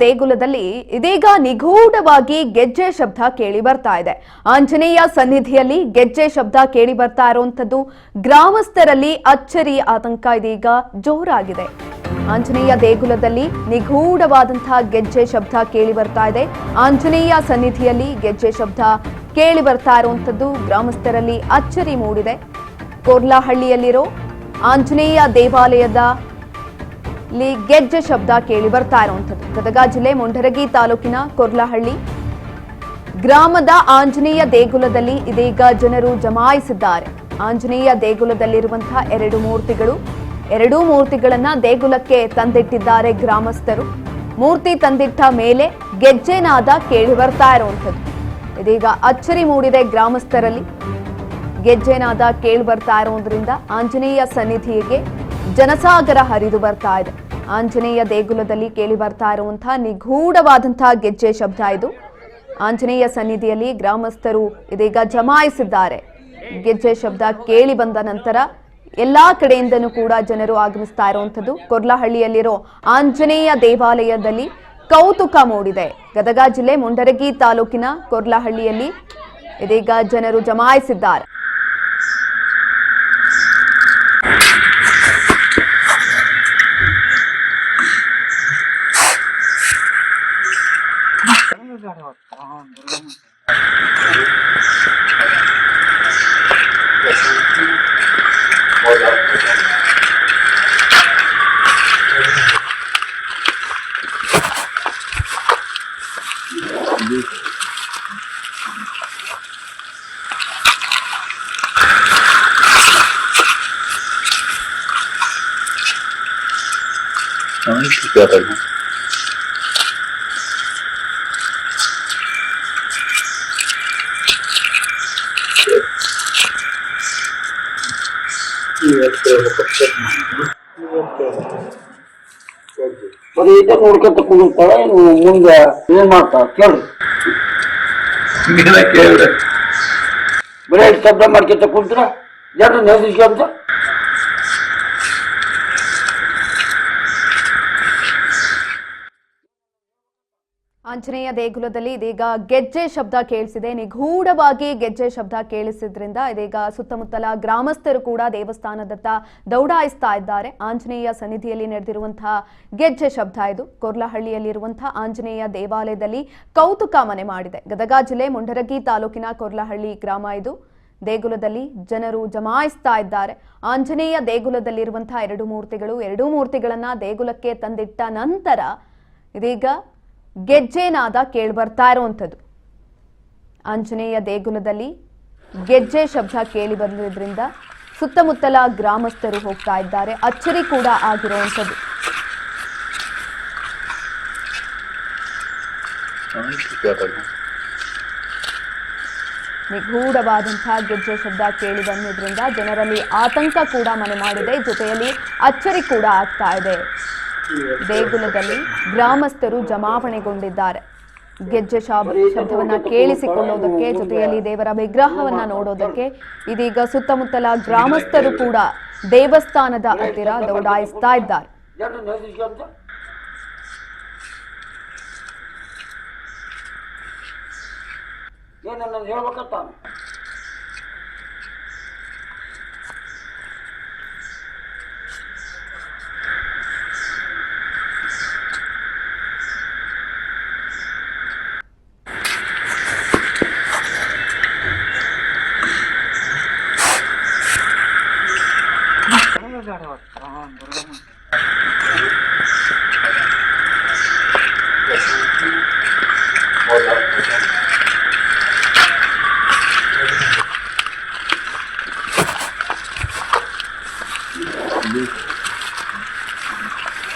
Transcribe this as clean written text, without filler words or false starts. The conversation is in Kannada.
ದೇಗುಲದಲ್ಲಿ ಇದೀಗ ನಿಗೂಢವಾಗಿ ಗೆಜ್ಜೆ ಶಬ್ದ ಕೇಳಿ ಬರ್ತಾ ಇದೆ. ಆಂಜನೇಯ ಸನ್ನಿಧಿಯಲ್ಲಿ ಗೆಜ್ಜೆ ಶಬ್ದ ಕೇಳಿ ಬರ್ತಾ ಇರುವಂತದ್ದು ಗ್ರಾಮಸ್ಥರಲ್ಲಿ ಅಚ್ಚರಿ ಆತಂಕ ಇದೀಗ ಜೋರಾಗಿದೆ. ಆಂಜನೇಯ ದೇಗುಲದಲ್ಲಿ ನಿಗೂಢವಾದಂತಹ ಗೆಜ್ಜೆ ಶಬ್ದ ಕೇಳಿ ಬರ್ತಾ ಇದೆ. ಆಂಜನೇಯ ಸನ್ನಿಧಿಯಲ್ಲಿ ಗೆಜ್ಜೆ ಶಬ್ದ ಕೇಳಿ ಬರ್ತಾ ಇರುವಂತದ್ದು ಗ್ರಾಮಸ್ಥರಲ್ಲಿ ಅಚ್ಚರಿ ಮೂಡಿದೆ. ಕೊರ್ಲಹಳ್ಳಿಯಲ್ಲಿರೋ ಆಂಜನೇಯ ದೇವಾಲಯದ ಗೆಜ್ಜೆ ಶಬ್ದ ಕೇಳಿ ಬರ್ತಾ ಇರುವಂತದ್ದು ಗದಗ ಜಿಲ್ಲೆ ಮುಂಡರಗಿ ತಾಲೂಕಿನ ಕೊರ್ಲಹಳ್ಳಿ ಗ್ರಾಮದ ಆಂಜನೇಯ ದೇಗುಲದಲ್ಲಿ ಇದೀಗ ಜನರು ಜಮಾಯಿಸಿದ್ದಾರೆ. ಆಂಜನೇಯ ದೇಗುಲದಲ್ಲಿರುವಂತಹ ಎರಡೂ ಮೂರ್ತಿಗಳನ್ನ ದೇಗುಲಕ್ಕೆ ತಂದಿಟ್ಟಿದ್ದಾರೆ ಗ್ರಾಮಸ್ಥರು. ಮೂರ್ತಿ ತಂದಿಟ್ಟ ಮೇಲೆ ಗೆಜ್ಜೆನಾದ ಕೇಳಿ ಬರ್ತಾ ಇರುವಂತದ್ದು ಇದೀಗ ಅಚ್ಚರಿ ಮೂಡಿದೆ ಗ್ರಾಮಸ್ಥರಲ್ಲಿ. ಗೆಜ್ಜೆನಾದ ಕೇಳಿ ಬರ್ತಾ ಇರೋದ್ರಿಂದ ಆಂಜನೇಯ ಸನ್ನಿಧಿಗೆ ಜನಸಾಗರ ಹರಿದು ಬರ್ತಾ ಇದೆ. ಆಂಜನೇಯ ದೇಗುಲದಲ್ಲಿ ಕೇಳಿ ಬರ್ತಾ ಇರುವಂತಹ ನಿಗೂಢವಾದಂತಹ ಗೆಜ್ಜೆ ಶಬ್ದ ಇದು. ಆಂಜನೇಯ ಸನ್ನಿಧಿಯಲ್ಲಿ ಗ್ರಾಮಸ್ಥರು ಇದೀಗ ಜಮಾಯಿಸಿದ್ದಾರೆ. ಗೆಜ್ಜೆ ಶಬ್ದ ಕೇಳಿ ಬಂದ ನಂತರ ಎಲ್ಲಾ ಕಡೆಯಿಂದನೂ ಕೂಡ ಜನರು ಆಗಮಿಸ್ತಾ ಇರುವಂತದ್ದು ಕೊರ್ಲಹಳ್ಳಿಯಲ್ಲಿರೋ ಆಂಜನೇಯ ದೇವಾಲಯದಲ್ಲಿ ಕೌತುಕ ಮೂಡಿದೆ. ಗದಗ ಜಿಲ್ಲೆ ಮುಂಡರಗಿ ತಾಲೂಕಿನ ಕೊರ್ಲಹಳ್ಳಿಯಲ್ಲಿ ಇದೀಗ ಜನರು ಜಮಾಯಿಸಿದ್ದಾರೆ. ನೋಡ್ಕೊಂತ ಕುಂತಾಳ ಮುಂದೆ ಏನ್ ಮಾಡ್ತಾಳ ಕೇಳ್ರಿ. ಬರೀ ಶಬ್ದ ಮಾಡ್ಕೊಂತ ಕುಂತ್ರ ಜನರು ನೆನೆಸ್ಕೊಂತ ಆಂಜನೇಯ ದೇಗುಲದಲ್ಲಿ ಇದೀಗ ಗೆಜ್ಜೆ ಶಬ್ದ ಕೇಳಿಸಿದೆ. ನಿಗೂಢವಾಗಿ ಗೆಜ್ಜೆ ಶಬ್ದ ಕೇಳಿಸಿದ್ರಿಂದ ಇದೀಗ ಸುತ್ತಮುತ್ತಲ ಗ್ರಾಮಸ್ಥರು ಕೂಡ ದೇವಸ್ಥಾನದತ್ತ ದೌಡಾಯಿಸ್ತಾ ಇದ್ದಾರೆ. ಆಂಜನೇಯ ಸನ್ನಿಧಿಯಲ್ಲಿ ನಡೆದಿರುವಂತಹ ಗೆಜ್ಜೆ ಶಬ್ದ ಇದು. ಕೊರ್ಲಹಳ್ಳಿಯಲ್ಲಿರುವಂತಹ ಆಂಜನೇಯ ದೇವಾಲಯದಲ್ಲಿ ಕೌತುಕ ಮನೆ ಮಾಡಿದೆ. ಗದಗ ಜಿಲ್ಲೆ ಮುಂಡರಗಿ ತಾಲೂಕಿನ ಕೊರ್ಲಹಳ್ಳಿ ಗ್ರಾಮ ಇದು. ದೇಗುಲದಲ್ಲಿ ಜನರು ಜಮಾಯಿಸ್ತಾ ಇದ್ದಾರೆ. ಆಂಜನೇಯ ದೇಗುಲದಲ್ಲಿರುವಂತಹ ಎರಡೂ ಮೂರ್ತಿಗಳನ್ನ ದೇಗುಲಕ್ಕೆ ತಂದಿಟ್ಟ ನಂತರ ಇದೀಗ ಗೆಜ್ಜೆನಾದ ಕೇಳಿ ಬರ್ತಾ ಇರುವಂಥದ್ದು. ಆಂಜನೇಯ ದೇಗುಲದಲ್ಲಿ ಗೆಜ್ಜೆ ಶಬ್ದ ಕೇಳಿ ಬಂದಿದ್ರಿಂದ ಸುತ್ತಮುತ್ತಲ ಗ್ರಾಮಸ್ಥರು ಹೋಗ್ತಾ ಇದ್ದಾರೆ. ಅಚ್ಚರಿ ಕೂಡ ಆಗಿರುವಂಥದ್ದು. ನಿಗೂಢವಾದಂತಹ ಗೆಜ್ಜೆ ಶಬ್ದ ಕೇಳಿ ಬಂದಿದ್ರಿಂದ ಜನರಲ್ಲಿ ಆತಂಕ ಕೂಡ ಮನೆ ಮಾಡಿದೆ. ಜೊತೆಯಲ್ಲಿ ಅಚ್ಚರಿ ಕೂಡ ಆಗ್ತಾ ಇದೆ. ದೇಗುಲದಲ್ಲಿ ಗ್ರಾಮಸ್ಥರು ಜಮಾವಣೆಗೊಂಡಿದ್ದಾರೆ. ಗೆಜ್ಜೆ ಶಬ್ದವನ್ನ ಕೇಳಿಸಿಕೊಳ್ಳೋದಕ್ಕೆ, ಜೊತೆಯಲ್ಲಿ ದೇವರ ವಿಗ್ರಹವನ್ನ ನೋಡೋದಕ್ಕೆ ಇದೀಗ ಸುತ್ತಮುತ್ತಲ ಗ್ರಾಮಸ್ಥರು ಕೂಡ ದೇವಸ್ಥಾನದ ಹತ್ತಿರ ದೌಡಾಯಿಸ್ತಾ ಇದ್ದಾರೆ.